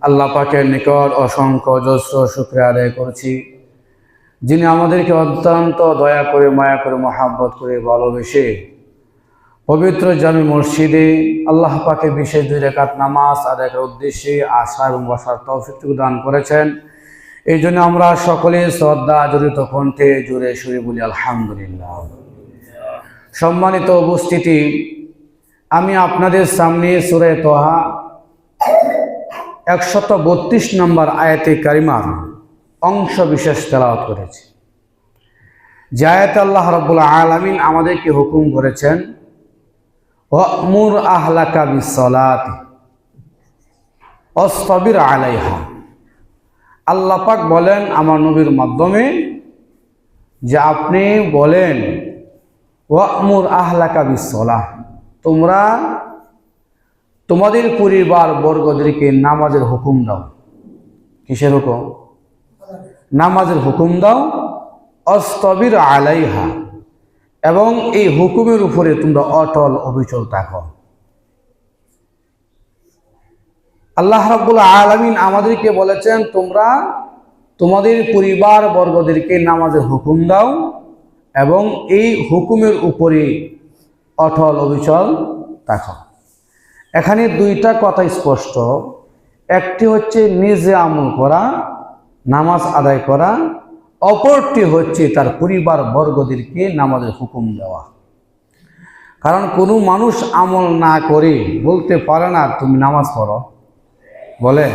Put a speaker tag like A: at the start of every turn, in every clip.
A: আল্লাহ পাকের নিকট অসংখ্য অজস্র শুকরিয়া আদায় করছি, যিনি আমাদেরকে অত্যন্ত দয়া করে, মায়া করে, মহাব্বত করে, ভালোবেসে পবিত্র জামি মসজিদে আল্লাহ পাকের বিশেষ 2 রাকাত নামাজ আদায়ের উদ্দেশ্যে আসা এবং বসার তৌফিক দান করেছেন। এই জন্য আমরা সকলে শ্রদ্ধা জড়িত কণ্ঠে জুড়ে সুরে বলি আলহামদুলিল্লাহ। সম্মানিত উপস্থিতি, আমি আপনাদের সামনে সূরা তাহা 132 নম্বর আয়াতে কারিমার অংশ বিশেষ তেলাওয়াত করেছি। যে আয়াতে আল্লাহ রাব্বুল আলামিন আমাদেরকে হুকুম করেছেন, ওয়া'মুর আহলাকা বিসসালাতি ওয়াসতাবির আলাইহা। আল্লাহ পাক বলেন আমার নবীর মাধ্যমে যে আপনি বলেন ওয়া'মুর আহলাকা বিসসালাহ, তোমরা তোমাদের পরিবার বর্গদেরকে নামাজের হুকুম দাও। কিসের হুকুম? নামাজের হুকুম দাও। ওয়াসতাবির আলাইহা, এবং এই হুকুমের উপরে তোমরা অটল অবিচল থাকো। আল্লাহ রাব্বুল আলামিন আমাদেরকে বলেছেন তোমরা তোমাদের পরিবার বর্গদেরকে নামাজের হুকুম দাও এবং এই হুকুমের উপরে অটল অবিচল থাকো। এখানে 2টা কথা স্পষ্ট। একটি হচ্ছে নিজে আমল করা, নামাজ আদায় করা, অপরটি হচ্ছে তার পরিবার বর্গদেরকে নামাজের হুকুম দেওয়া। কারণ কোনো মানুষ আমল না করে বলতে পারে না তুমি নামাজ পড়ো। বলে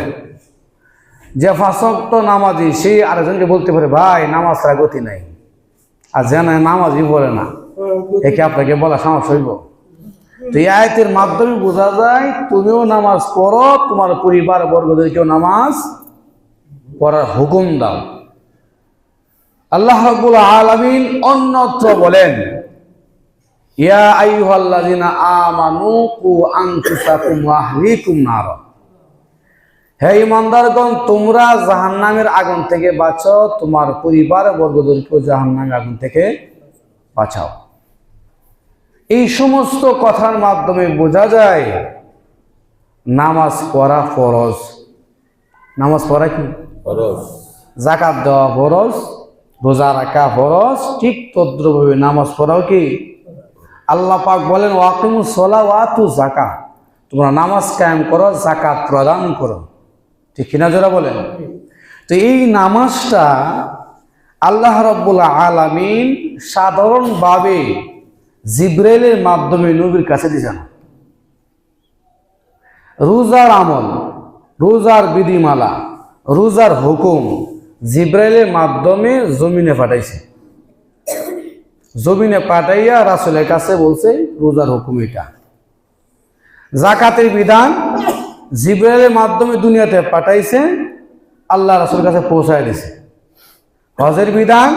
A: যে 5 ওয়াক্ত নামাজি, সে আরেকজনকে বলতে পারে ভাই নামাজ ছাড়া গতি নাই, আর যে নামাজই বলে না একে আপনাকে বলা সমস্যা হইব। তো এই আয়াতের মাধ্যমে বোঝা যায় তুমিও নামাজ পড়ো, তোমার পরিবার বর্গদেরকেও নামাজ পড়ার হুকুম দাও। আল্লাহ রাব্বুল আলামিন অন্যত্র বলেন, ইয়া আইয়ুহাল্লাযিনা আমানু কু আনফুসাকুম ওয়া আহলিকুম নার। হে ঈমানদারগণ, তোমরা জাহান্নামের আগুন থেকে বাঁচো, তোমার পরিবার বর্গদেরকেও জাহান্নামের আগুন থেকে বাঁচাও। এই সমস্ত কথার মাধ্যমে বোঝা যায় নামাজ পড়া ফরজ। নামাজ পড়া কি ফরজ? যাকাত দেওয়া ফরজ, রোজা রাখা ফরজ, ঠিক তদ্রুপভাবে নামাজ পড়াও কি। আল্লাহ পাক বলেন ওয়াকিমুস সালাহ ওয়া আতুজ যাকাত, তোমরা নামাজ কায়েম করো, যাকাত প্রদান করো। ঠিক কিনা যারা বলেন? তো এই নামাজটা আল্লাহ রাব্বুল আলামিন সাধারণভাবে জিবরাইলের মাধ্যমে নবীর কাছে দিয়েছেন। রোজার আমল, রোজার বিধিমালা, রোজার হুকুম জিবরাইলের মাধ্যমে জমিনে পাঠাইছে। জমিনে পাঠাইয়া রাসূলের কাছে বলছে রোজার হুকুম এটা। যাকাতের বিধান জিবরাইলের মাধ্যমে দুনিয়াতে পাঠাইছে, আল্লাহ রাসূলের কাছে পৌঁছায় দিয়েছে। হজের বিধান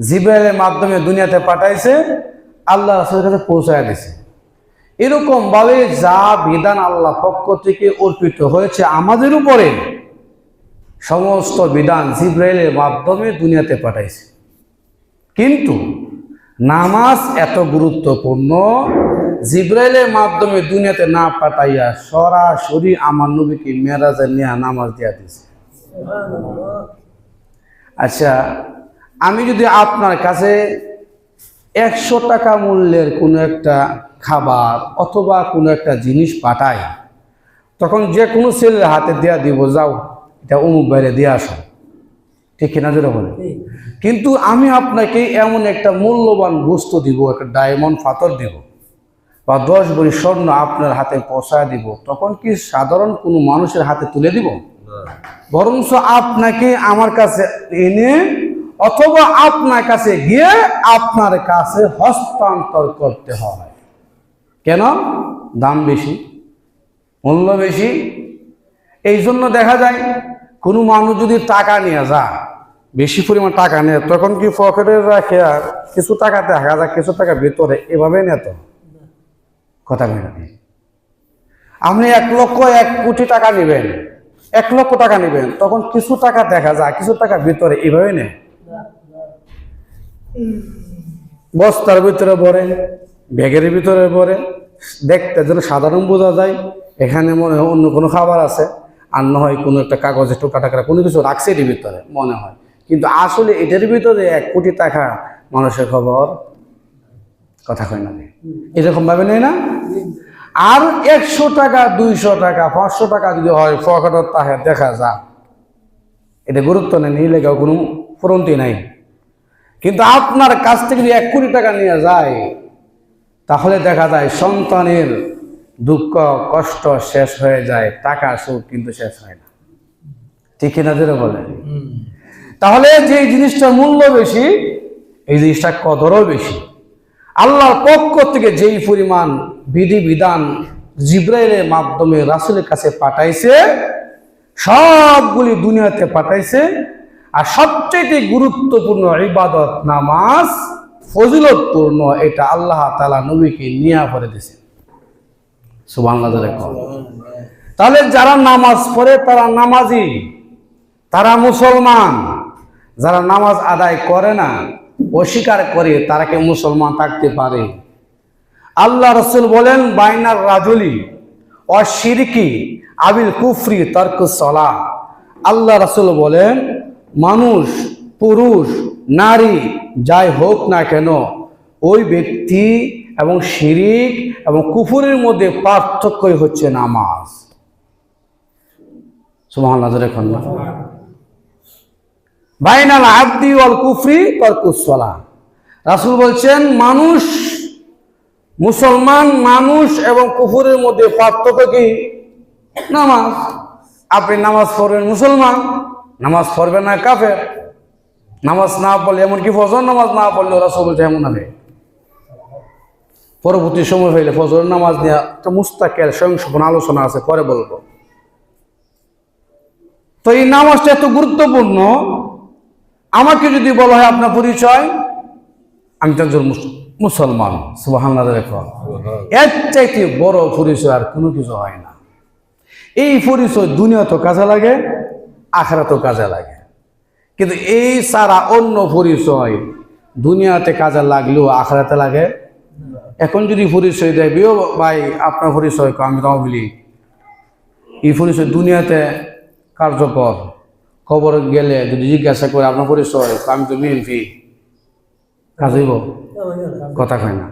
A: জিবরাইলের মাধ্যমে দুনিয়াতে পাঠাইছে, আল্লাহ রাসূলের কাছে পৌঁছায় দিয়েছে। এরকম ভাবে যা বিধান আল্লাহ পক্ষ থেকে অর্পিত হয়েছে আমাদের উপরে, সমস্ত বিধান জিবরাইলের মাধ্যমে দুনিয়াতে পাঠাইছে। কিন্তু নামাজ এত গুরুত্বপূর্ণ, জিবরাইলের মাধ্যমে দুনিয়াতে না পাঠাইয়া সরাসরি আমার নবীকে মেরাজে নিয়ে নামাজ দিয়া দিয়েছে। আচ্ছা, আমি যদি আপনার কাছে 100 টাকা মূল্যের কোনো একটা খাবার অথবা কোনো একটা জিনিস পাঠাই, তখন যে কোনো ছেলের হাতে দেয়া দিব, যাও এটা অমুক বাইরে দিয়ে আসো। ঠিক কিনা যেটা বলে? কিন্তু আমি আপনাকে এমন একটা মূল্যবান বস্তু দিব, একটা ডায়মন্ড পাথর দিব বা 10 ভরি স্বর্ণ আপনার হাতে পৌঁছায় দিব, তখন কি সাধারণ কোনো মানুষের হাতে তুলে দিব? বরঞ্চ আপনাকে আমার কাছে এনে অথবা আপনার কাছে গিয়ে আপনার কাছে হস্তান্তর করতে হয়। কেন? দাম বেশি, মূল্য বেশি। এই জন্য দেখা যায় কোনো মানুষ যদি টাকা নিয়ে যায়, বেশি পরিমাণ টাকা নেয়, তখন কি পকেটে রাখে আর কিছু টাকা দেখা যায়, কিছু টাকা ভিতরে, এভাবে নেত কথা বলে। আপনি 1 লক্ষ 1 কোটি টাকা নেবেন, 1 লক্ষ টাকা নেবেন, তখন কিছু টাকা দেখা যায়, কিছু টাকা ভিতরে, এভাবে নেয়। বস্তার ভিতরে ভরে, ব্যাগের ভিতরে ভরে, দেখতে যেন সাধারণ বোঝা যায়, এখানে মনে হয় অন্য কোনো খাবার আছে। আর না হয় কোনো একটা কাগজে টোকা টাকা কোনো কিছু রাখছে এর ভিতরে মনে হয়, কিন্তু আসলে এটার ভিতরে 1 কোটি টাকা মানুষের খবর কথা কয় না, এরকম ভাবে নেই না। আর 100 টাকা 200 টাকা 500 টাকা যদি হয় পকেটত তাহে দেখা যা, এটা গুরুত্ব নেই, নিলে কোনো ফুরন্তি নাই। কিন্তু আপনার কাছ থেকে যদি 1 কোটি টাকা নিয়ে যায়, তাহলে দেখা যায় সন্তানের দুঃখ কষ্ট শেষ হয়ে যায়, টাকা সুখ কিন্তু শেষ হয় না, ঠিক কিনা যেটা বলেন। তাহলে যে জিনিসটার মূল্য বেশি, এই জিনিসটা কদরও বেশি। আল্লাহর পক্ষ থেকে যেই পরিমাণ বিধি বিধান জিবরাইলের মাধ্যমে রাসূলের কাছে পাঠাইছে, সবগুলি দুনিয়াতে পাঠাইছে। আর সবচেয়ে গুরুত্বপূর্ণ ইবাদত নামাজ, ফজিলতপূর্ণ, এটা আল্লাহ তাআলা নবীকে নিয়ে পড়ে দিয়েছে। সুবহানাল্লাহ। তাহলে যারা নামাজ পড়ে তারা নামাজি, তারা মুসলমান। যারা নামাজ আদায় করে না, অস্বীকার করে, তারা কি মুসলমান থাকতে পারে? আল্লাহ রাসূল বলেন বাইনার রাজুলি অশিরকি আবিল কুফরি তারকুস সালাহ। আল্লাহ রাসূল বলেন মানুষ, পুরুষ, নারী যাই হোক না কেন, ওই ব্যক্তি এবং শিরিক এবং কুফরের মধ্যে পার্থক্যই হচ্ছে নামাজ। সুবহানাল্লাহ। বাইনাল আবদি ওয়াল কুফরি তারকুস সালাহ। রাসূল বলছেন মানুষ, মুসলমান মানুষ এবং কুফরের মধ্যে পার্থক্য কি? নামাজ। আপনি নামাজ পড়বেন মুসলমান, নামাজ পড়বেন না কাফের। নামাজ না পড়লে, এমনকি ফজর নামাজ না পড়লে রাসূল বলছে এমন হবে। পরবর্তী সময় হইলে ফজর নামাজ নিয়ে একটা মুস্তাকিল সংক্ষেপণ আলোচনা আছে, পরে বলবো। তো এই নামাজটা এত গুরুত্বপূর্ণ। আমাকে যদি বলা হয় আপনার পরিচয়, আমি তো একজন মুসলমান। সুবহানাল্লাহ। এর চাইতে বড় পরিচয় আর কোনো কিছু হয় না। এই পরিচয় দুনিয়াতেও কাজে লাগে, আখিরাতেও কাজে লাগে। কিন্তু এই ছাড়া অন্য পরিচয় দুনিয়াতে কাজে লাগলেও আখিরাতে লাগে। এখন যদি পরিচয় দেয়, বিও ভাই আপনার পরিচয়, আমি তাও বলি এই পরিচয় দুনিয়াতে কার্যকর, খবর গেলে যদি জিজ্ঞাসা করে আপনার পরিচয়, আমি তো বিএনপি, কাজ হইব? কথা কয় না।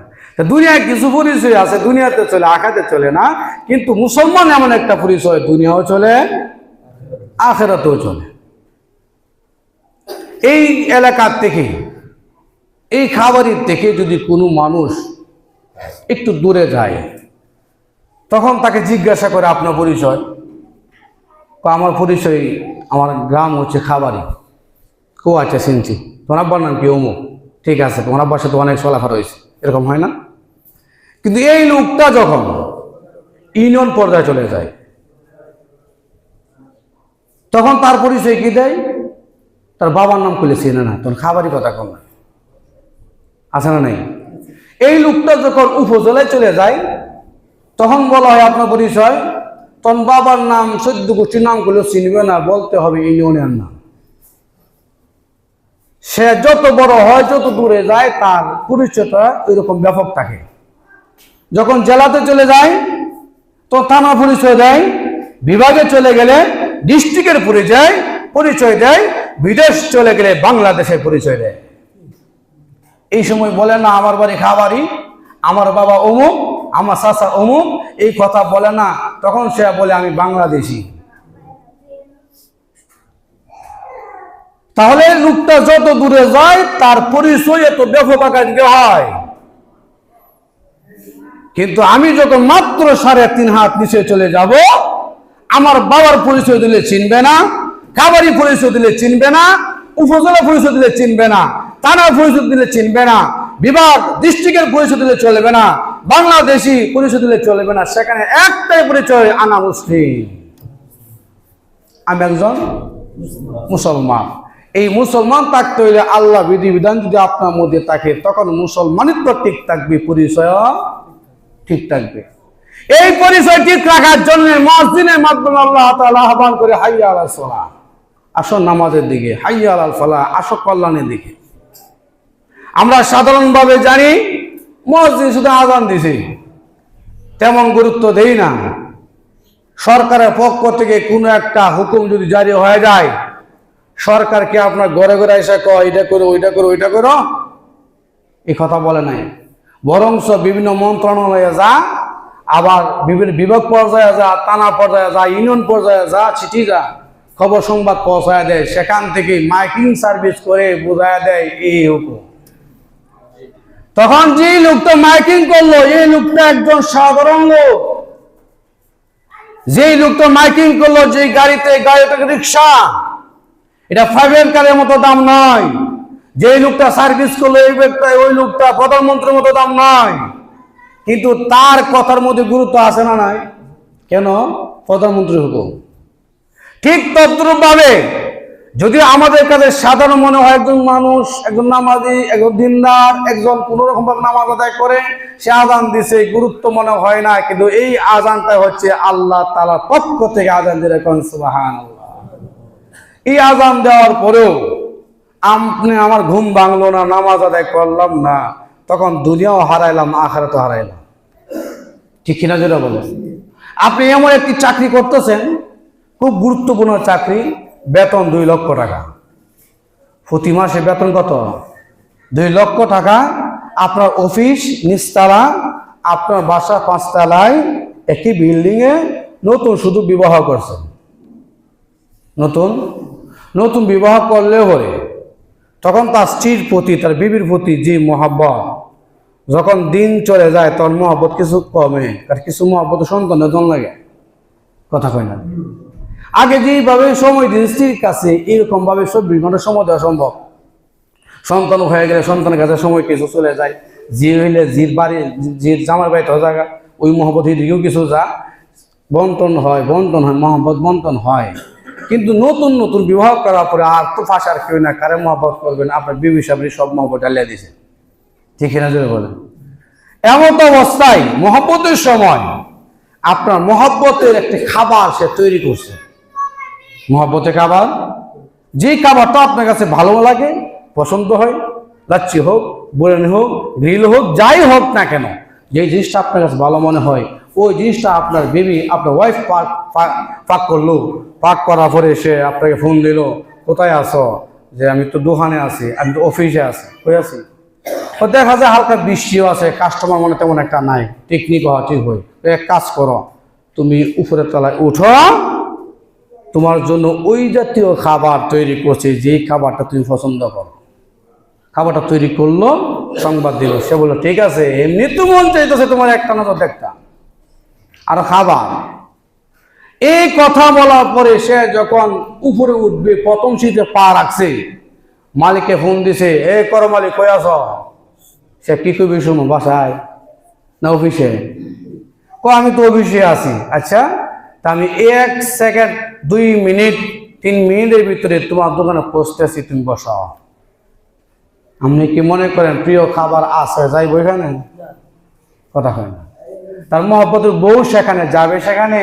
A: দুনিয়ায় কিছু পরিচয় আছে, দুনিয়াতে চলে, আখিরাতে চলে না। কিন্তু মুসলমান এমন একটা পরিচয়, দুনিয়াও চলে, আখিরাতেও চলে। এই এলাকার থেকে, এই খাবারের থেকে যদি কোনো মানুষ একটু দূরে যায়, তখন তাকে জিজ্ঞাসা করে আপনার পরিচয়, আমার পরিচয়, আমার গ্রাম হচ্ছে খাবারি। কেউ আছে চিনছি, তোমার আব্বার নাম কি? অমুক। ঠিক আছে, তোমার আব্বার সাথে অনেক চলাফেরা হয়েছে, এরকম হয় না? কিন্তু এই লোকটা যখন ইউনিয়ন পর্যায়ে চলে যায়, তখন তার পরিচয় কি দেয়? তার বাবার নাম খুলে চেনে না, তখন খাবারই কথা কম না, আছে না নাই? এই লোকটা যখন উপজেলায় চলে যায়, তখন বলা হয় আপনার পরিচয়, তখন বাবার নাম 14 গোষ্ঠীর নাম গুলো চিনবে না, বলতে হবে ইউনিয়নের নাম। সে যত বড় হয়, যত দূরে যায়, তার পরিচয়টা এরকম ব্যাপক থাকে। যখন জেলাতে চলে যায় তো থানা পরিচয় দেয়, বিভাগে চলে গেলে ডিস্ট্রিক্টের পরিচয় দেয়, বিদেশ চলে গেলে বাংলাদেশের পরিচয় দেয়। এই সময় বলে না আমার বাড়ি খাবারি, আমার বাবা অমুক, আমার চাচা অমুক, এই কথা বলে না। তখন সে বলে আমি বাংলাদেশি। তাহলে লোকটা যত দূরে যায়, তার পরিচয় এত ব্যাপক আকারে হয়। কিন্তু আমি যখন মাত্র 3.5 হাত নিচে চলে যাব, আমার বাবার পরিচয় দিলে চিনবে না, খাবারি পরিচয় দিলে চিনবে না, উপজেলা পরিচয় দিলে চিনবে না, থানা পরিচয় দিলে চিনবে না, বিভাগ ডিস্ট্রিক্টের পরিচয় দিলে চলবে না, বাংলাদেশি পরিচয় দিলে চলবে না। সেখানে একটাই পরিচয়, আনা মুসলিম, আমি একজন মুসলমান। এই মুসলমান থাকতে হইলে আল্লাহ বিধিবিধান যদি আপনার মধ্যে থাকে, তখন মুসলমানিত্ব ঠিক থাকবে, পরিচয় ঠিক থাকবে। এই পরিচয় ঠিক রাখার জন্য মসজিদের মাধ্যমে আল্লাহ তাআলা আহ্বান করে হাইয়া আলাস সালাহ, আসো নামাজের দিকে, হাইয়া আলাল ফালাহ, আসো কল্যাণের দিকে। আমরা সাধারণভাবে জানি মসজিদ শুধু আযান দিছে, তেমন গুরুত্ব দেই না। সরকারের পক্ষ থেকে কোনো একটা হুকুম যদি জারি হয়ে যায়, সরকারকে আপনার ঘরে ঘরে এসে কয় এটা করো ওইটা করো ওইটা করো, এই কথা বলে নাই। বরঞ্চ বিভিন্ন মন্ত্রণালয়ে যা, আবার বিভিন্ন বিভাগ পর্যায়ে যা, থানা পর্যায়ে যা, ইউনিয়ন পর্যায়ে যা, চিঠি যা, খবর সংবাদ পৌঁছায় দেয়, সেখান থেকে মাইকিং সার্ভিস করে বোঝায় দেয় এই হুকুম। তখন যে লোকটা মাইকিং করলো, এই লোকটা একজন সাধারণ লোক। যেই লোকটা মাইকিং করলো, যে গাড়িটা রিক্সা, এটা প্রাইভেট কারের মতো দাম নয়। যে লোকটা সার্ভিস করলো, ওই লোকটা প্রধানমন্ত্রীর মতো দাম নয়। কিন্তু তার কথার মধ্যে গুরুত্ব আছে না নাই? কেন? প্রধানমন্ত্রী হুকুম। ঠিক তদ্রূপ ভাবে যদি আমাদের কাছে সাধারণ মনে হয়, একজন মানুষ, একজন নামাজি, একজন দিনদার, একজন কোন রকম ভাবে নামাজ আদায় করে, সে আজান দিছে, গুরুত্ব মনে হয় না, কিন্তু এই আজানটা হচ্ছে আল্লাহ তাআলার পক্ষ থেকে আজান দিলে কোন সুবহানাল্লাহ। এই আজান দেওয়ার পরেও আপনি আমার ঘুম ভাঙলো না, নামাজ আদায় করলাম না, তখন দুনিয়াও হারাইলাম, আখিরাতও হারাইলাম। ঠিক কিনা যেটা বলে? আপনি এমন একটি চাকরি করতেছেন, খুব গুরুত্বপূর্ণ চাকরি, বেতন 2 লক্ষ টাকা, প্রতি মাসে বেতন কত? 2 লক্ষ টাকা। আপনার অফিস নিচতলা, আপনার বাসা 5 তলায়, একই বিল্ডিং এ, নতুন শুধু বিবাহ করছেন, নতুন বিবাহ করলেও পরে তখন তার স্ত্রীর প্রতি, তার বিবির প্রতি যে মহব্বত, যখন দিন চলে যায় তখন মহব্বত কিছু কমে, আর কিছু মহব্বত সন্তানের জন্য লাগে। কথা কয় না? আগে যেভাবে সময় দিন স্ত্রীর কাছে, এরকম ভাবে 24 ঘন্টা সময় দেওয়া সম্ভব। সন্তান হয়ে গেলে সন্তানের কাছে সময় কিছু চলে যায়, যে হইলে জির বাড়ি, জির জামার বাড়িতে জায়গা, ওই মহব্বত এদিকেও কিছু যা বন্টন হয়, মহব্বত বন্টন হয়। কিন্তু নতুন বিবাহ করার পরে আর তো ফাঁসার কেউ না, কারে মহব্বত করবেন? আপনার বিবি সাবরি সব মহব্বত ডালিয়ে দিয়েছে। ঠিক না জোরে বলেন? এমন অবস্থায় মহব্বতের সময় আপনার মহব্বতের একটি খাবার সে তৈরি করছে। মহব্বতের খাবার, যে খাবারটা আপনার কাছে ভালো লাগে, পছন্দ হয়, লাচ্ছি হোক, বিরিয়ানি হোক, গ্রিল হোক, যাই হোক না কেন, যে জিনিসটা আপনার কাছে ভালো মনে হয়, ওই জিনিসটা আপনার বেবি, আপনার ওয়াইফ পাক করলো, পাক করার পরে সে আপনাকে ফোন দিল, কোথায় আছো? যে আমি তো দোকানে আছি, আমি তো অফিসে আছি, কই আছি? তো দেখা যায় হালকা বৃষ্টিও আছে, কাস্টমার মনে তেমন একটা নাই, টেকনিক হওয়া ঠিক হয়। এক কাজ করো, তুমি উপরের তলায় উঠো, তোমার জন্য ওই জাতীয় খাবার তৈরি করছে, যেই খাবারটা তুমি পছন্দ করো। খাবারটা তৈরি করলো, সংবাদ দিল, সে বললো ঠিক আছে, এমনি তো মন চাইতেছে তোমার একটা নজর দেখতা, আর খাবার। এই কথা বলার পরে সে যখন উপরে উঠবে, প্রথম সিটে পা রাখছে, মালিককে ফোন দিছে, এ করো মালিক, কই আছো? সে কি কইবে শুনো, বাসায় না অফিসে? আমি তো অফিসে আছি। আচ্ছা, তা আমি 1 সেকেন্ড, 2 মিনিট, 3 মিনিটের ভিতরে তোমার দোকানে পৌঁছতেছি, তুমি বসাও। আপনি কি মনে করেন প্রিয় খাবার আছে যাইব এখানে? কথা হয় না। তার মহব্বতের বউ সেখানে যাবে, সেখানে,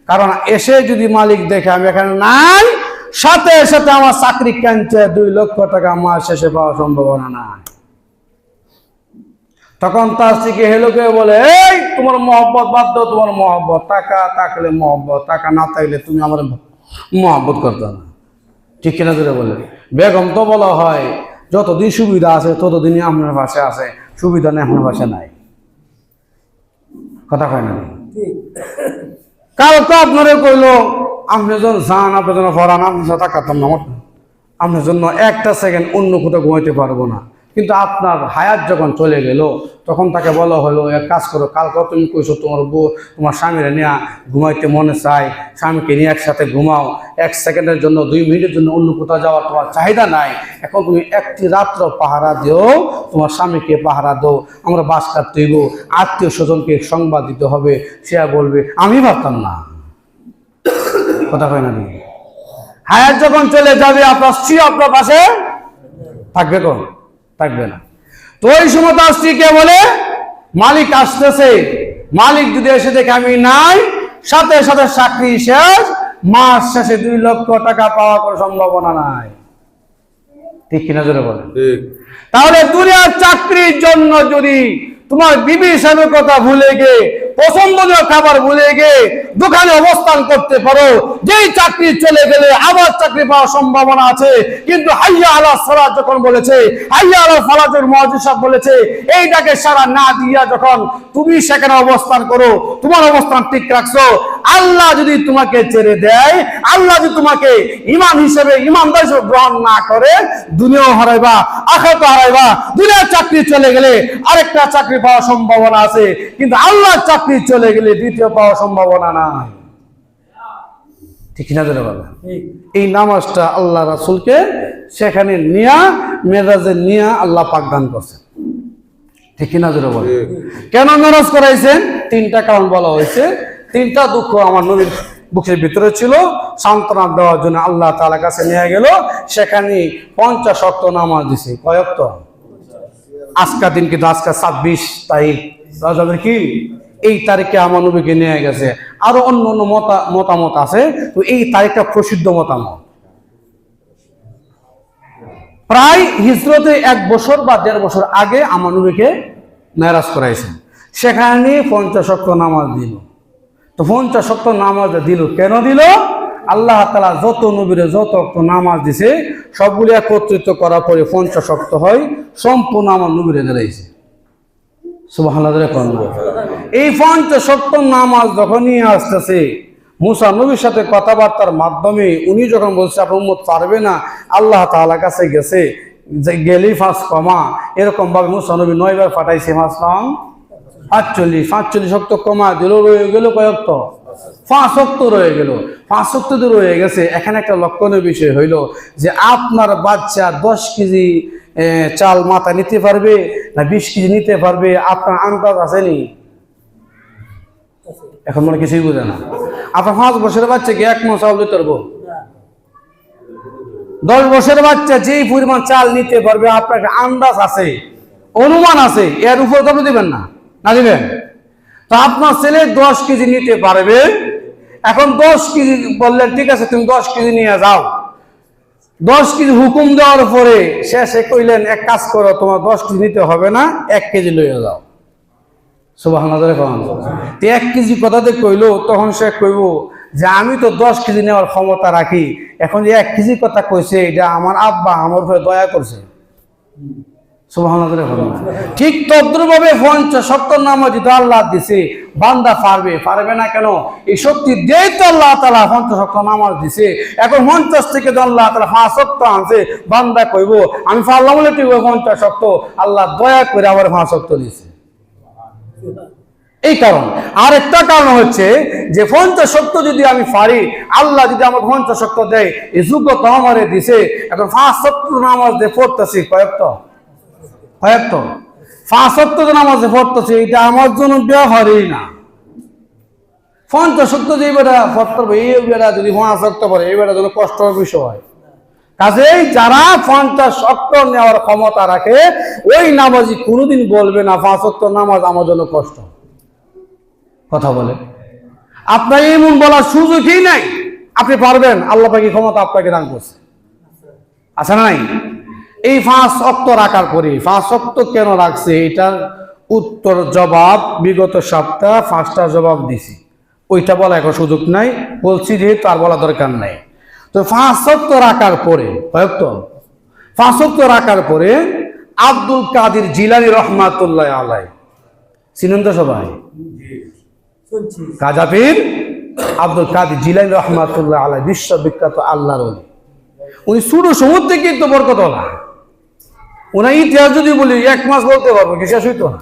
A: কারণ এসে যদি মালিক দেখে আমি এখানে নাই, সাথে সাথে আমার চাকরি ক্যান্সেল, 2 লক্ষ টাকা মাস শেষে পাওয়ার সম্ভাবনা নাই। তখন তার স্ত্রীকে হেলো করে বলে, এই তোমার মহব্বত বাদ দাও, তোমার মহব্বত, টাকা থাকলে মহব্বত, টাকা না থাকলে তুমি আমার মহব্বত করতে না। ঠিক কিনা করে বলে? বেগম তো বলা হয়, যতদিন সুবিধা আছে ততদিনই আপনার পাশে আছে, সুবিধা নেই আপনার পাশে নাই। কথা কয় না? কাল তো আপনারে কইলো, আপনি যখন যান, আপনার জন্য ফরান, আপনি টাকাতাম না, আপনার জন্য একটা সেকেন্ড অন্য কোথাও ঘুমাইতে পারবো না। কিন্তু আপনার হায়াত যখন চলে গেল, তখন তাকে বলা হলো, এক কাজ করো, কালকে তুমি কইছো তোমার বউ, তোমার স্বামীরা নিয়ে ঘুমাইতে মনে চায়, স্বামীকে নিয়ে একসাথে ঘুমাও, 1 সেকেন্ডের জন্য, 2 মিনিটের জন্য অন্য কোথাও যাওয়ার তোমার চাহিদা নাই। এখন তুমি একটি রাত্র পাহারা দিও, তোমার স্বামীকে পাহারা দাও, আমরা বাস কাটতে হইব, আত্মীয় স্বজনকে সংবাদ দিতে হবে। সে বলবে আমি ভাবতাম না। কথা কয় না? হায়াত যখন চলে যাবে, আপনার স্ত্রী আপনার পাশে থাকবে? কোন থাকবে না। তো ওই সময় তার স্ত্রীকে বলে, মালিক আসতেছে, মালিক যদি এসে দেখে আমি নাই, সাথে সাথে চাকরি শেষ, মাস শেষে 2 লক্ষ টাকা পাওয়ার কোনো সম্ভাবনা নাই। ঠিক কিনা জোরে বলে? তাহলে দুনিয়ার চাকরির জন্য যদি তোমার বিবি স্বামীর কথা ভুলে গিয়ে পছন্দনীয় খাবার ভুলে গিয়ে দোকানে অবস্থান করতে পারো, যেই চাকরি চলে গেলে আবার চাকরি পাওয়ার সম্ভাবনা আছে। কিন্তু হাইয়া আলা সালাত যখন বলেছে, হাইয়া আলা ফালাতের মুয়াজ্জিন সাহেব বলেছে, এইটাকে সারা না দিয়া যখন তুমি সেখানে অবস্থান করো, তোমার অবস্থান ঠিক রাখছো, আল্লাহ যদি তোমাকে ছেড়ে দেয়, আল্লাহ যদি তোমাকে ইমাম হিসেবে ইমানদার হিসেবে গ্রহণ না করে, দুনিয়াও হারাইবা, আখিরাতও হারাইবা। দুনিয়ার চাকরি চলে গেলে আরেকটা চাকরি পাওয়ার সম্ভাবনা আছে, কিন্তু আল্লাহর চাকরি চলে গেলে দ্বিতীয় পাওয়ার সম্ভাবনা নাই। ঠিক না? এই নামাজটা আল্লাহ রাসূলকে সেখানে নিয়া মেরাজে নিয়া আল্লাহ পাক দান করছেন। ঠিক না? কেন মেরাজ করাইছেন? তিনটা কারণ বলা হয়েছে। তিনটা দুঃখ আমার নবীর বুকের ভিতরে ছিল, সান্ত্বনা দেওয়ার জন্য আল্লাহ তাআলার কাছে নিয়ে গেল। সেখানে 50 ওয়াক্ত নামাজ দিছে। কয় ওয়াক্ত? আজকের দিন, কিন্তু আজকে 26 তারিখ রজবের কি এই তারিখে আমার নবীকে নিয়ে গেছে। আরো অন্য অন্য মতামত আছে, তো এই তারিখটা প্রসিদ্ধ মতামত। প্রায় হিজরতে 1 বছর বা 1.5 বছর আগে আমার নবীকে মেরাজ করাইছেন। সেখানে 50 ওয়াক্ত নামাজ দিল। তো 50 ওয়াক্ত নামাজ দিল কেন দিল? আল্লাহ তাআলা যত নবীরে যত ওয়াক্ত নামাজ দিছে সবগুলি একত্রিত করার পরে 50 ওয়াক্ত হয়, সম্পূর্ণ আমার নবীরে দিয়েছে। সুবহানাল্লাহ। এই 50 ওয়াক্ত নামাজ যখন নিয়ে আসতেছে, মুসা নবীর সাথে কথাবার্তার মাধ্যমে উনি যখন বলছে আপনার উম্মত পারবে না, আল্লাহ তাআলার কাছে গেছে, গেলি ফাঁস কমা, এরকম ভাবে মুসা নবী 9 বার পাঠাইছে। 45 ওয়াক্ত কমা দিল, রয়ে গেল কয় ওয়াক্ত? 5 ওয়াক্ত রয়ে গেল। 5 ওয়াক্ত তো রয়ে গেছে। এখানে একটা লক্ষণীয় বিষয় হইল যে আপনার বাচ্চা 10 কেজি চাল মাথা নিতে পারবে না 20 কেজি নিতে পারবে, আপনার আন্দাজ আসেনি? এখন মনে কিছুই বুঝে না। আপনার 5 বছরের বাচ্চাকে 1 মণ চাল দিতে পারবো? 10 বছরের বাচ্চা যেই পরিমাণ চাল নিতে পারবে আপনার একটা আন্দাজ আছে, অনুমান আছে, এর উপর তো দিবেন না, না দিবেন? তো আপনার ছেলে 10 কেজি নিতে পারবে। এখন 10 কেজি বললেন, ঠিক আছে তুমি 10 কেজি নিয়ে যাও। 10 কেজি হুকুম দেওয়ার পরে শেষে কইলেন এক কাজ করো, তোমার 10 কেজি নিতে হবে না, 1 কেজি লইয়া যাও। সুবহানাল্লাহ। 1 কেজি কথাতে কইলো, তখন সে কইব যে আমি তো 10 কেজি নেওয়ার ক্ষমতা রাখি, এখন যে 1 কেজি কথা কইছে এটা আমার আব্বা আমার উপরে দয়া করছে। সুবহানাল্লাহ। ঠিক তদ্রুপভাবে 50 ওয়াক্ত নামাজ যেটা আল্লাহ দিছে, বান্দা পারবে না কেন? এই শক্তি দেই তো আল্লাহ তাআলা 50 ওয়াক্ত নামাজ দিছে। এখন 50 থেকে আল্লাহ তাআলা 5 ওয়াক্ত আনছে, বান্দা কইব আমি পারলাম বলে তুই 50 ওয়াক্ত, আল্লাহ দয়া করে আবার 5 ওয়াক্ত দিছে। এই কারণ। আর একটা কারণ হচ্ছে যে 50 ওয়াক্ত যদি আমি পারি, আল্লাহ যদি আমার 50 ওয়াক্ত দেয়, এই যোগ্যতা আমারে দিছে। এখন 5 ওয়াক্ত নামাজ দিয়ে পড়তেছি, কয়েকটা 5 ওয়াক্ত নামাজ পড়তেছি, এটা আমার জন্য ব্যবহারই না। 50 ওয়াক্ত যে বেটা পড়তে হবে, এই বেটা যদি 5 ওয়াক্ত পড়ে, এই বেটা জন্য কষ্টের বিষয় হয়। কাজেই যারা 50 ওয়াক্ত নেওয়ার ক্ষমতা রাখে, ওই নামাজি কোনোদিন বলবে না 5 ওয়াক্ত নামাজ আমার জন্য কষ্ট। কথা বলে আপনার এমন বলার সুযোগই নাই। আপনি পারবেন, আল্লাহ পাকের ক্ষমতা আপনাকে দান করছে, আছে না নাই? এই 5 ওয়াক্ত রাখার পরে 5 ওয়াক্ত কেন রাখছে, এটার উত্তর জবাব বিগত সপ্তাহ 5টা জবাব দিছি, ওইটা বলা এখন সুযোগ নাই, বলছি যে তার বলা দরকার নাই। তো 5 ওয়াক্ত রাখার পরে, 5 ওয়াক্ত রাখার পরে আব্দুল কাদের জিলানী রহমাতুল্লাহ আলাইহি, চিনেন তো সবাই? খাজা পীর আব্দুল কাদের জিলানী রহমাতুল্লাহ আলাইহি বিশ্ববিখ্যাত আল্লাহর ওলি। উনি ছোট সমুদ্র থেকে কিন্তু বরকতওয়ালা। ওনার ইতিহাস যদি বলি 1 মাস বলতে পারবো, কি শেষ হইতো না।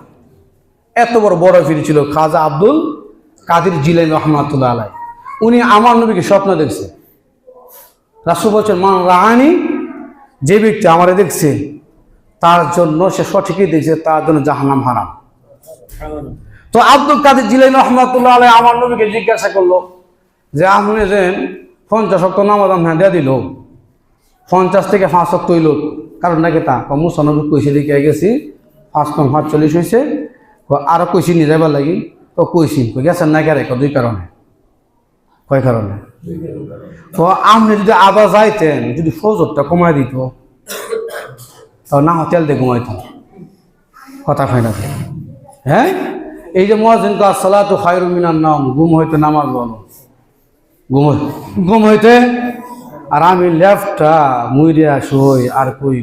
A: এত বড় পীর ছিল খাজা আব্দুল কাদের জিলানী রহমাতুল্লাহ আলাইহি। উনি আমার নবীকে স্বপ্ন দেখছে। রাসূল বলছেন মান রাআনি, যে ব্যক্তি আমারে দেখছে তার জন্য সে সঠিকই দেখছে, তার জন্য জাহান্নাম হারাম। তো আব্দুল কাদের জিলানী রহমাতুল্লাহ আলাইহি আমার নবীকে জিজ্ঞাসা করলো যে আপনি যে 50 ওয়াক্ত নামাজ আমরা দিয়ে দিল, 50 থেকে 5 ওয়াক্ত হইল, কারণ নাকি তা মুসা নবী কইছে দিকে গেছি 5 কম 45 হয়েছে, আরো কইছি নিয়ে যাবার লাগি, তো কইছি গেছেন না কেন? 2 কারণে। কয় কারণে? তো আপনি যদি আবার যাইতেন, যদি ফজরটা কমাই দিত, তাও না তেল দিয়ে ঘুমাইতাম। কথা হয় না? হ্যাঁ, এই যে মুয়াজ্জিন কা সালাতু খায়রুম মিনান নাওম, ঘুম হইতে নামাজ বলো, ঘুম হইতে, আর আমি লেফটা মুইরিয়া শুই আর কই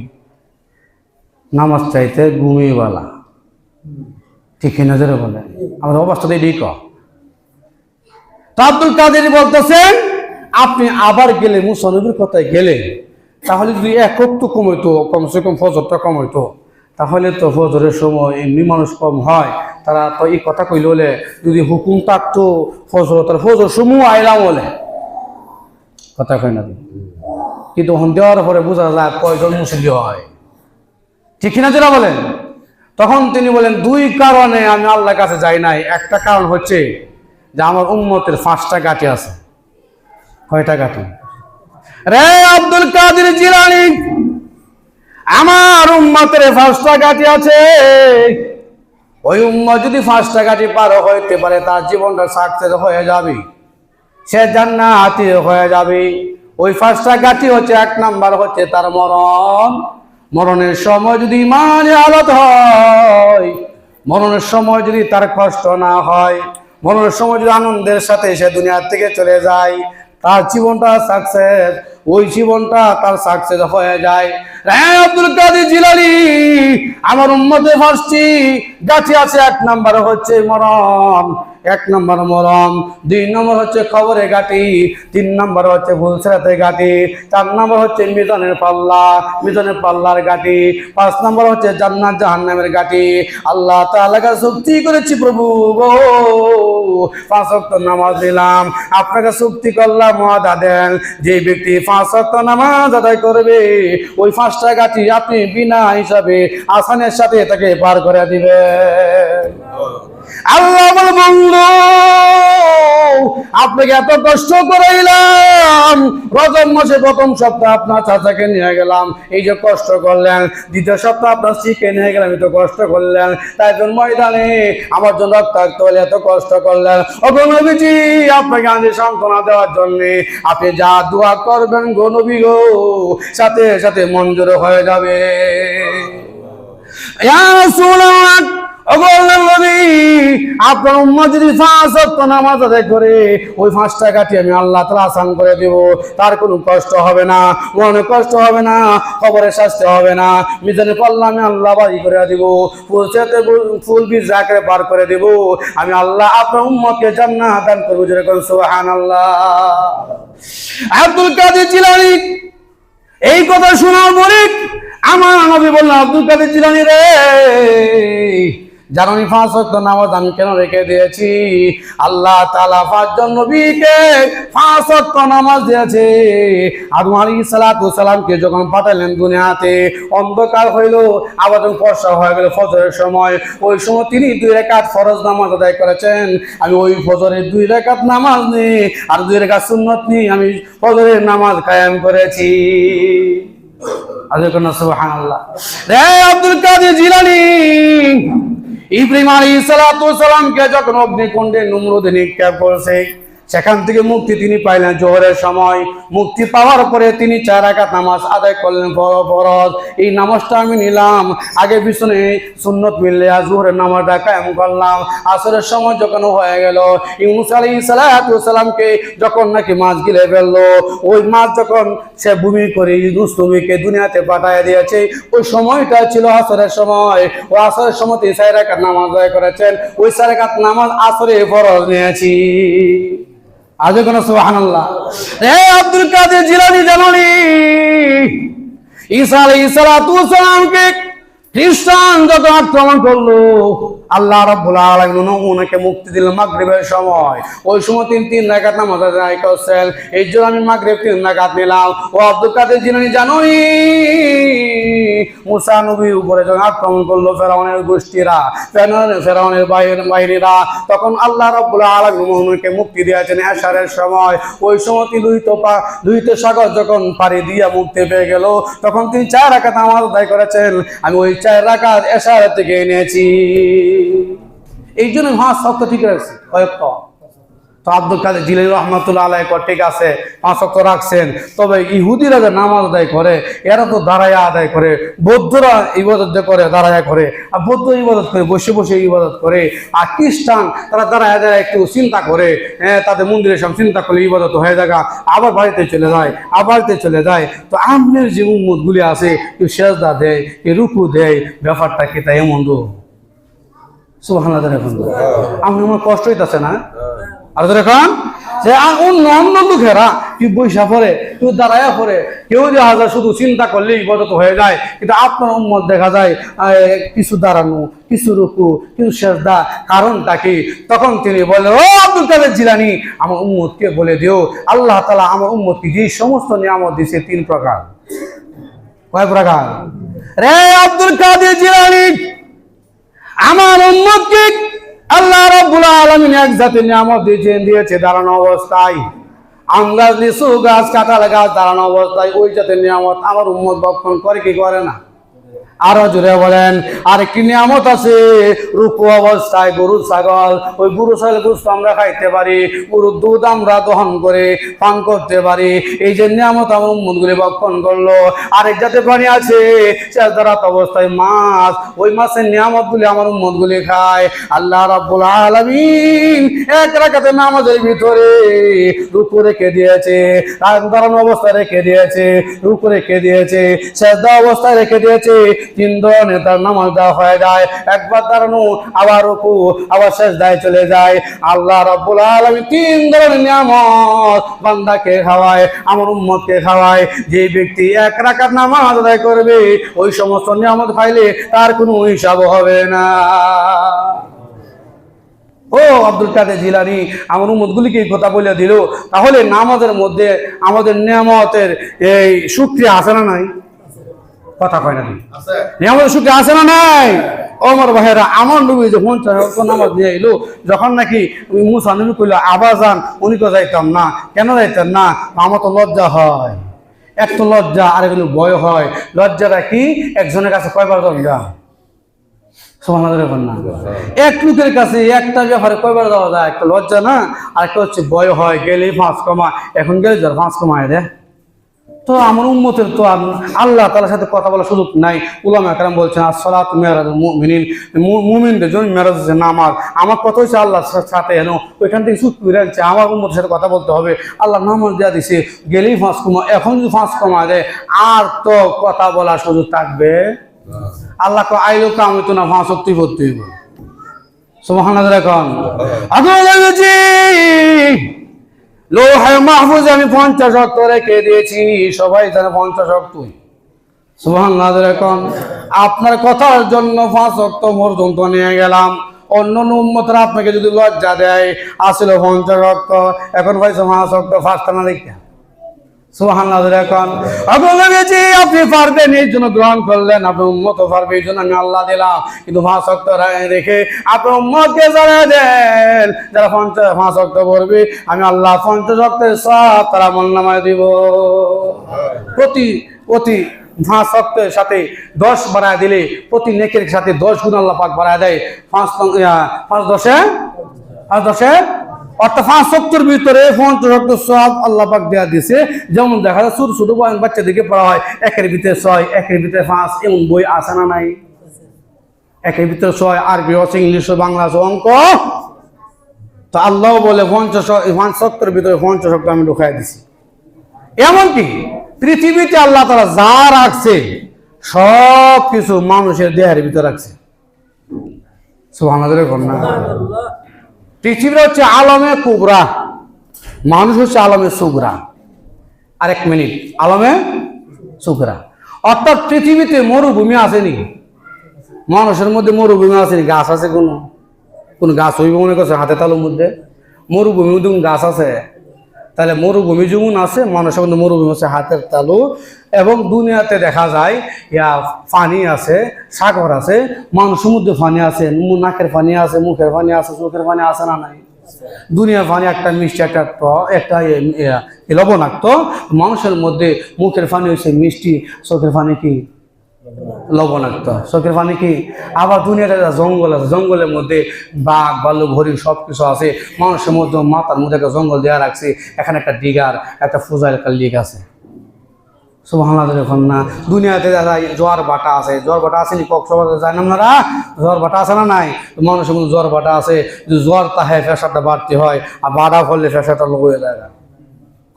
A: নামাজ চাইতে ঘুমিয়ে বালা, ঠিক নজরে বলে আমাদের অবস্থাটা এটাই কর। তো আব্দুল কাদের বলতেছেন আপনি আবার গেলে মুসা নবীর কথায় গেলে, তাহলে যদি একটু কমাইতো, কমসে কম ফজরটা কমাইতো, তাহলে তো ফজরের সময় এমনি মানুষ কম হয়, তারা তো এই কথা কইলে হলে যদি হুকুম থাকতো ফজর, তার ফজর সমূহ আইলাম বলে কথা কয় না, কিন্তু হন দেওয়ার পরে বোঝা যায় কয়জন মুসল্লি হয়, ঠিক না যারা বলেন। তখন তিনি বলেন দুই কারণে আমি আল্লাহর কাছে যাই নাই। একটা কারণ হচ্ছে যে আমার উম্মতের 5টা গাঁটি আছে। কয়টা গাঁটি? রে আব্দুল কাদের জিলানী, আমার উম্মতের 5টা গাঁটি আছে। ওই উম্মত যদি 5টা গাঁটি পার হইতে পারে তার জীবনটা সাকসেস হয়ে যাবে, সে জান্নাতি হয়ে যাবে। ওই 5টা গাঁটি হচ্ছে, 1 নাম্বার হচ্ছে তার মরণ। মরণের সময় যদি ইমানে হালত হয়, মরণের সময় যদি তার কষ্ট না হয়, মরণের সময় যদি আনন্দের সাথে সে দুনিয়া থেকে চলে যায়, তার জীবনটা সাকসেস, ওই জীবনটা তার সাকসেস হয়ে যায়। হ্যাঁ আব্দুল কাদের জিলানী, আমার উম্মতের 5টি গাঁটি আছে। 1 নাম্বার হচ্ছে মরণ, 1 নাম্বার মরণ, 2 নম্বর হচ্ছে খবরের গাঁটি, 3 নম্বর হচ্ছে ফুলসিরাতের গাঁটি, 4 নম্বর হচ্ছে মিজানের পাল্লা, মিজানের পাল্লার গাঁটি, 5 নম্বর হচ্ছে জান্নাত জাহান্নামের গাঁটি। আল্লাহ তাআলা কাছে চুক্তি করেছি প্রভু গো, 5 ওয়াক্ত নামাজ দিলাম, আপনাকে চুক্তি করলাম ওয়াদা দেন, যে ব্যক্তি 5 ওয়াক্ত নামাজ আদায় করবে ওই 5টা গাঁটি আপনি বিনা হিসাবে আসানের সাথে তাকে পার করে দিবেন। আল্লাহ বল বন্ধু, আপনাকে এত কষ্ট করাইলাম, রজব মাসে 1ম সপ্তাহ আপনার চাচাকে নিয়ে গেলাম, এই যে কষ্ট করলেন, 2য় সপ্তাহ আপনার স্ত্রীকে নিয়ে গেলাম, এত কষ্ট করলেন, তাই জন্য ময়দানে আমার জন্য রক্তাক্ত হলে এত কষ্ট করলেন। ওগো নবীজি, আপনাকে আমি সান্ত্বনা দেওয়ার জন্য আপনি যা দোয়া করবেন গো নবী গো, সাথে সাথে মঞ্জুর হয়ে যাবে। ইয়া রাসূলুল্লাহ, আপনার উম্মত যদি 5 ওয়াক্ত নামাজ আদায় করে ওই 5টা গাঁটি আমি আল্লাহ তাআলা আসান করে দেব, তার কোনো কষ্ট হবে না, মনে কষ্ট হবে না, কবরের শাস্তি হবে না, মিজানের পাল্লা আমি আল্লাহ ভারী করে দেব, ফুল বীজ আকারে পার করে দেব, আমি আল্লাহ আপনার উম্মতকে জান্নাত দান করব। যেরকম সুবহানাল্লাহ। আব্দুল কাদের জিলানী এই কথা শোনার পরে আমার নবী বললেন, আব্দুল কাদের জিলানী রে, জানি 5 ওয়াক্ত নামাজ আমি কেন রেখে দিয়েছি? আল্লাহ তাআলা 5 জন নবীকে 5 ওয়াক্ত নামাজ দিয়েছে। আদম আলাইহিস সালাতু সালামকে যখন পাঠালেন দুনিয়াতে, অন্ধকার হইল, আবার যখন ফর্সা হয়ে গেল ফজরের সময়, ওই সময় তিনি 2 রাকাত ফরজ নামাজ আদায় করেছেন। আমি ওই ফজরের 2 রাকাত নামাজ নিয়ে আর 2 রাকাত সুন্নাত নিয়ে আমি ফজরের নামাজ কায়েম করেছি। আল্লাহু সুবহানাল্লাহ। রে আব্দুল কাদের জিলানী, ইব্রাহিম আলাইহিস সালাতু সালামকে যখন অগ্নিকুণ্ডে নমরুদ নিক্ষেপ করেছে, সেখান থেকে মুক্তি তিনি পাইলেন জোহরের সময়। মুক্তি পাওয়ার পরে তিনি 4 রাকাত নামাজ আদায় করলেন ফরজ। এই নামাজটা আমি নিলাম, আগে পিছনে সুন্নত মিললে জোহরের নামাজটা কায়েম করলাম। আসরের সময় যখন হয়ে গেল, ইউনূস আলাইহিস সালাতু সালামকে যখন নাকি মাছ গিলে ফেললো, ওই মাছ যখন সে ভূমি করে ইউনূস নবীকে দুনিয়াতে পাঠিয়ে দিয়েছে, ওই সময়টা ছিল আসরের সময়। ও আসরের সময় 4 রাকাত নামাজ আদায় করেছেন, ওই 4 রাকাত নামাজ আসরে ফরজ নিয়েছি। আজ কোন সুবহানাল্লাহ। হে আব্দুল কাদের জিলানী জানালি, ঈসা আলাইহিস সালাতু সালামকে খ্রিস্টান যখন আক্রমণ করলো, আল্লাহ রাব্বুল আলামিন ওনাকে মুক্তি দিলেন মাগরিবের সময়। ওই সময় 3 রাকাত নামাজ আদায় করছেন, এই জন্য আমি মাগরিব 3 রাকাত নিলাম। ও আব্দুল কাদের জিলানী জানোই, মুসা নবীর উপরে যখন আক্রমণ করলো ফেরাউনের গোষ্ঠীরা, ফেরাউনের বাহিনীরা, তখন আল্লাহ রাব্বুল আলামিন ওনাকে মুক্তি দিয়েছেন এশারের সময়। ওই সময় দুইত সাগর যখন পাড়ি দিয়া মুক্তি পেয়ে গেল, তখন তিনি 4 রাকাত নামাজ আদায় করেছেন। আমি ওই 4 রাকাত এশার থেকে এনেছি। এই জন্য 5 ওয়াক্ত ঠিক আছে। কয়েকটা তো আব্দুল কাদের জিলানী রহমাতুল্লাহ আলাইহি ঠিক আছে 5 ওয়াক্ত রাখছেন, তবে ইহুদিরা যে নামাজ আদায় করে এরা তো দাঁড়ায় আদায় করে, বৌদ্ধরা ইবাদত করে দাঁড়ায় করে, আর বৌদ্ধ ইবাদত করে বসে বসে ইবাদত করে, আর খ্রিস্টান তারা দাঁড়ায় দাঁড়ায় একটু চিন্তা করে, তাদের মন্দিরের সব চিন্তা করলে ইবাদত হয়ে যায়, আবার বাড়িতে চলে যায়, বাড়িতে চলে যায়। তো আমনের যে উম্মতগুলি আছে কেউ সেজদা দেয়, কেউ রুকু দেয়, ব্যাপারটা কি তাই এমন? সুবহানাল্লাহ। এখন আমার কষ্ট হইতেছে না? আর এখন যে অন্য অন্য লোকেরা কেউ বৈশা পড়ে, কেউ দাঁড়াইয়া পড়ে, কেউ দেখা যায় শুধু চিন্তা করলেই ইবাদত হয়ে যায়, কিন্তু আপনার উম্মত দেখা যায় কিছু দাঁড়ানো, কিছু রুকু, কিছু সেজদা। কারণটা কি? তখন তিনি বলে, ও আব্দুল কাদের জিলানী, আমার উম্মতকে বলে দিও আল্লাহ তাআলা আমার উম্মতকে যে সমস্ত নিয়ামত দিয়েছে 3 প্রকার। কয় প্রকার? রে আব্দুল কাদের জিলানী, আমার উম্মতকে আল্লাহ রাব্বুল আলামিন এক জাতের নিয়ামত দিয়েছে দাঁড়ানো অবস্থায়। আম গাছ, লিচু গাছ, কাঁঠাল গাছ দাঁড়ানো অবস্থায়, ওই জাতের নিয়ামত আমার উম্মত ভক্ষণ করে কি করে না? আরো জোরে বলেন। আরেকটি নিয়ামত আছে রুকু অবস্থায়, গরু ছাগল, ওই গরু ছাগল গোশত আমরা খাইতে পারি, গরুর দুধ আমরা দহন করে পান করতে পারি, এই যে নিয়ামত আমার উম্মতগুলি ভক্ষণ করলো। আরেক জাতের প্রাণী আছে সেজদারত অবস্থায় মাছ, ওই মাছের নিয়ামতগুলি আমার উম্মতগুলি খায়। আল্লাহ রাব্বুল আলামিন এক রাকাতে নামাজের ভিতরে রুকু রেখে দিয়েছে, দাঁড়ানো অবস্থায় রেখে দিয়েছে, রুকু রেখে দিয়েছে, সেজদা অবস্থায় রেখে দিয়েছে। 3 ধরনের তার নামাজ দেওয়া হয়ে যায়, একবার দাঁড়ানো, আবার রুকু, আবার সেজদায় চলে যায়। আল্লাহ রাব্বুল আলামিন 3 ধরনের নিয়ামত বান্দাকে খাওয়ায়, আমার উম্মতকে খাওয়ায়। যে ব্যক্তি 1 রাকাত নামাজ আদায় করবে ওই সমস্ত নিয়ামত খাইলে তার কোনো হিসাব হবে না। ও আব্দুল কাদের জিলানী আমার উম্মতগুলিকে এই কথা বলে দিল। তাহলে নামাজের মধ্যে আমাদের নিয়ামতের এই শুকরিয়া আছে না নাই? কথা কয় না? নিয়ামতের শুকরিয়া আছে না নাই? ওমর ভাইরা, আমার নবী যে 50 ওয়াক্ত নামাজ নিয়ে এলো, যখন নাকি মুসা নবী কইল আবার যান, উনি তো যাইতাম না। কেন যাইতেন না? আমার তো লজ্জা হয়। এক তো লজ্জা, আর এগুলো ভয় হয়। লজ্জাটা কি? একজনের কাছে কয়বার লজ্জা? সুবহানাল্লাহ না? এক লোকের কাছে একটা ব্যাপারে কয়বার যাওয়া যায়? একটা লজ্জা না, আর একটা হচ্ছে ভয় হয়, গেলেই 5 কমা, এখন গেলে 5 কমায় দেয়। তো আমার উম্মতের তো আল্লাহ তাআলার সাথে কথা বলার সুযোগ নাই। উলামা কেরাম বলছেন আসসালাতু মিরাজুল মুমিনিন, মুমিনদের জন্য মিরাজ হচ্ছে নামাজ। আমার কথা হচ্ছে আল্লাহর সাথে, ওইখান থেকে ছুট করে আনছে, আমার উম্মতের সাথে কথা বলতে হবে। আল্লাহ নামাজ দেওয়া দিছে, গেলেই 5 কমা, এখন যদি 5 কমা দেয় আর তো কথা বলার সুযোগ থাকবে? আল্লাহ আইলো কাম হইতো না, 5 ওয়াক্তই পড়তে হইব। সুবহানাল্লাহ। এখন লৌহে মাহফুজে আমি 50 ওয়াক্ত রেখে দিয়েছি, সবাই জানে 50 ওয়াক্তই। সুবহানাল্লাহ। এখন আপনার কথার জন্য 5 ওয়াক্ত পর্যন্ত নিয়ে গেলাম। অন্য উম্মতরা আপনাকে যদি লজ্জা দেয়, আসলে 50 ওয়াক্ত, এখন ভাই 5 ওয়াক্ত ফাস্ট না দেখে। সুবহানাল্লাহ। এখন আপনি পারবেন এই জন্য গ্রহণ করলেন, আপনি উম্মত পারবে এই জন্য আমি আল্লাহ দিলাম, কিন্তু 5 ওয়াক্ত রেখে আপনি উম্মতকে জানিয়ে দেন যারা 5 ওয়াক্ত পড়বে আমি আল্লাহ 50 ওয়াক্তের সওয়াব তার আমলনামায় দিব। প্রতি 5 ওয়াক্তের সাথে 10 বাড়ায় দিলে প্রতি নেকের সাথে 10 গুণ আল্লাহ পাক বাড়ায় দেয়। 5 10 অর্থাৎ 5 ওয়াক্তের ভিতরে 50 ওয়াক্ত সওয়াব আল্লাহ পাক দেয়া দিয়েছে। যেমন দেখা যায় ছোট ছোট বাচ্চাদেরকে পড়া হয় 1-এর ভিতরে 6, 1-এর ভিতরে 5, এমন বই আছে না নাই? 1-এর ভিতরে 6, আরবি আছে, ইংলিশ, বাংলা আছে, অঙ্ক। তো আল্লাহ বলে 5 ওয়াক্তের ভিতরে 50 ওয়াক্ত আমি ঢুকাই দিছি। এমনকি পৃথিবীতে আল্লাহ তাআলা যা রাখছে সব কিছু মানুষের দেহের ভিতরে রাখছে। সুবহানাল্লাহ। পৃথিবীর হচ্ছে আলমে কুবরা, মানুষ হচ্ছে আলমে সুগরা। আরেক মিনিট, আলমে সুগরা অর্থাৎ পৃথিবীতে মরুভূমি আসেনি, মানুষের মধ্যে মরুভূমি আসেনি। গাছ আছে? কোন গাছ হইব মনে করছে হাতে তালুর মধ্যে? মরুভূমি গাছ আছে? তাহলে মরুভূমি যেমন আছে, মানুষের মধ্যে মরুভূমি আছে হাতের তালু। এবং দুনিয়াতে দেখা যায় পানি আছে, সাগর আছে, মানুষের মধ্যে পানি আছে, নাকের পানি আছে, মুখের পানি আছে, চোখের পানি আছে না নাই? দুনিয়ার পানি একটা মিষ্টি, একটা লবণাক্ত। মানুষের মধ্যে মুখের পানি হচ্ছে মিষ্টি, চোখের পানি কি লবণাক্ত। চোখের পানি কি? আবার দুনিয়াতে জঙ্গল আছে, জঙ্গলের মধ্যে বাঘ ভাল্লুক হরিণ সব কিছু আছে, মানুষের মধ্যে মাথার মধ্যে একটা জঙ্গল দেওয়া রাখছে, এখানে একটা ডিগার একটা ফুজার একটা লিক আছে। সুবহানাল্লাহ দেখুন না, দুনিয়াতে যারা জ্বর বাটা আছে, জ্বর বাটা আছে নি কক্সবাজার যায় না আপনারা? জ্বর বাটা আছে না নাই? মানুষের মধ্যে জ্বর বাটা আছে, যে জ্বর তাহে প্রেশারটা বাড়তে হয়, আর বাড়া ফলে প্রেশারটা লো হয়ে যায়।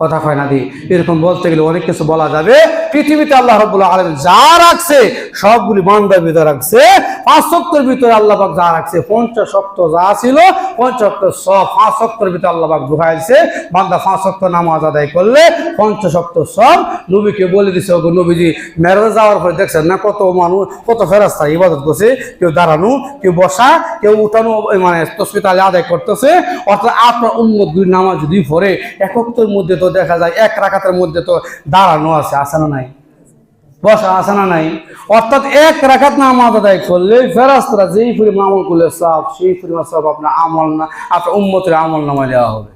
A: কথা কয় না দি, এরকম বলতে গেলে অনেক কিছু বলা যাবে। পৃথিবীতে আল্লাহ রাব্বুল আলামিন যা রাখছে সবগুলি বান্দার ভিতরে রাখছে। 5 ওয়াক্তের ভিতরে আল্লাহ পাক যা রাখছে, 50 ওয়াক্ত যা ছিল 50 ওয়াক্ত সব 5 ওয়াক্তের ভিতরে আল্লাহ পাক ঢুকাইছে। বান্দা 5 ওয়াক্ত নামাজ আদায় করলে 50 ওয়াক্ত সব। নবীকে বলে দিছে, ওগো নবীজি, মেরাজ যাওয়ার পরে দেখছেন না কত মানুষ, কত ফেরেশতা ইবাদত করছে, কেউ দাঁড়ানো, কেউ বসা, কেউ উঠানো, মানে তাসবিহ তাহলিল আদায় করতেছে। অর্থাৎ আপনার উম্মত দুই নামাজ যদি পড়ে, এক ওয়াক্তের মধ্যে তো দেখা যায় এক রাকাতের মধ্যে তো দাঁড়ানো আছে, আছে না নাই? বসা আছে না নাই? অর্থাৎ এক রাকাত নামাজ আদায় করলে ফেরেশতারা যেই পরিমাণ আমল করলে সব, সেই পরিমাণ সব আপনার আমল না, আপনার উম্মতের আমল নামায় দেওয়া হবে।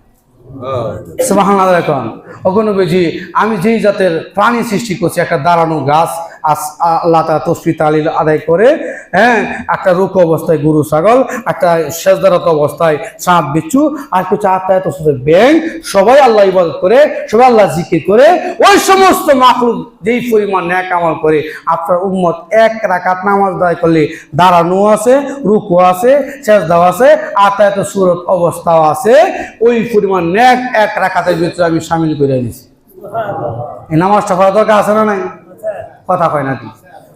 A: সুবহানাল্লাহ। এখন ওগো নবীজি, আমি যেই জাতের প্রাণী সৃষ্টি করছি, একটা দাঁড়ানো গাছ, আল্লাহ তাআলা তাসবিহ তাহলিল আদায় করে, হ্যাঁ, একটা রুকু অবস্থায় গরু ছাগল, একটা সেজদারত অবস্থায় সাপ বিচ্ছু, আর কিছু আত্মায় তসবিহ ব্যাং, সবাই আল্লাহ ইবাদত করে, সবাই আল্লাহ জিকির করে, ওই সমস্ত মাখলুক যেই পরিমাণ নেক আমল করে, আপনার উম্মত এক রাকাত নামাজ আদায় করলে দাঁড়ানো আছে, রুকু আছে, সেজদাও আছে, আত্মায় তো সূরত অবস্থাও আছে, ওই পরিমাণ নেক এক রাকাতের ভিতরে আমি শামিল করে নিয়েছি। এই নামাজটা পড়া দরকার আছে না নাই? কথা কয় নাকি?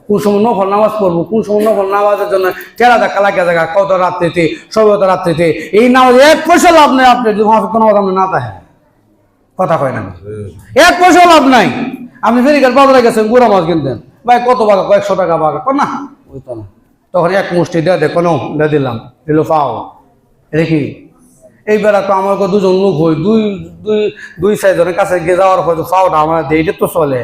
A: কোন সময় নফল নামাজ পড়বো, কোন সময় নফল নামাজের জন্য টেরা দেখা লাগিয়ে দেখা, কত রাত্রিতে, সবত রাত্রিতে, এই নামাজ এক পয়সা লাভ নেই। আপনি যদি নামাজ আপনি না থাকে, কথা কয় নাকি? এক পয়সা লাভ নাই। আপনি ফেরিকার বাজারে গেছেন, গুড়া মাছ কিনতেন, ভাই কত বাঘা, কয়েকশো টাকা বাঘা, না বুঝতো না, তখন এক মুষ্টি দেয়া দে, কোনো দিয়ে দিলাম, দিল পাও, এটা কি? এই বেলা তো আমার দুজন লোক হই, দুই চারজনের কাছে গিয়ে যাওয়ার পর পাওটা আমার দিয়ে, এটা তো চলে।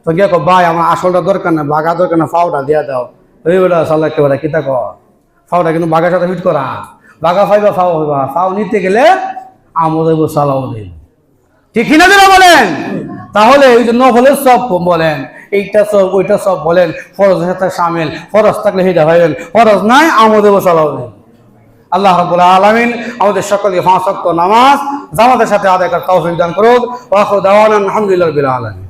A: তো গিয়ে ভাই আমার আসলটা দরকার না, বাঘা দরকার না, ফাওটা দিয়া দাও। ওই বেলা চাল্লা একেবারে কিতা কর, ফাওটা কিন্তু বাঘার সাথে ফিট করা, বাঘা ফাইবা ফাও হইবা, ফাও নিতে গেলে আমও দেব, চালাও দেব, ঠিক কিনা দিনা বলেন? তাহলে ওই যে নফলের সব বলেন, এইটা সব ওইটা সব বলেন, ফরজের সাথে সামিল, ফরজ থাকলে সেটা ভাইবেন, ফরজ নাই আমও দেব, চালাও দেব। আল্লাহ রাব্বুল আলামিন আমাদের সকলকে 5 ওয়াক্ত নামাজ জামাতের সাথে আদায় করার তৌফিক দান করুন। ওয়া আখিরু দাওয়ানা আলহামদুলিল্লাহি রাব্বিল আলামিন।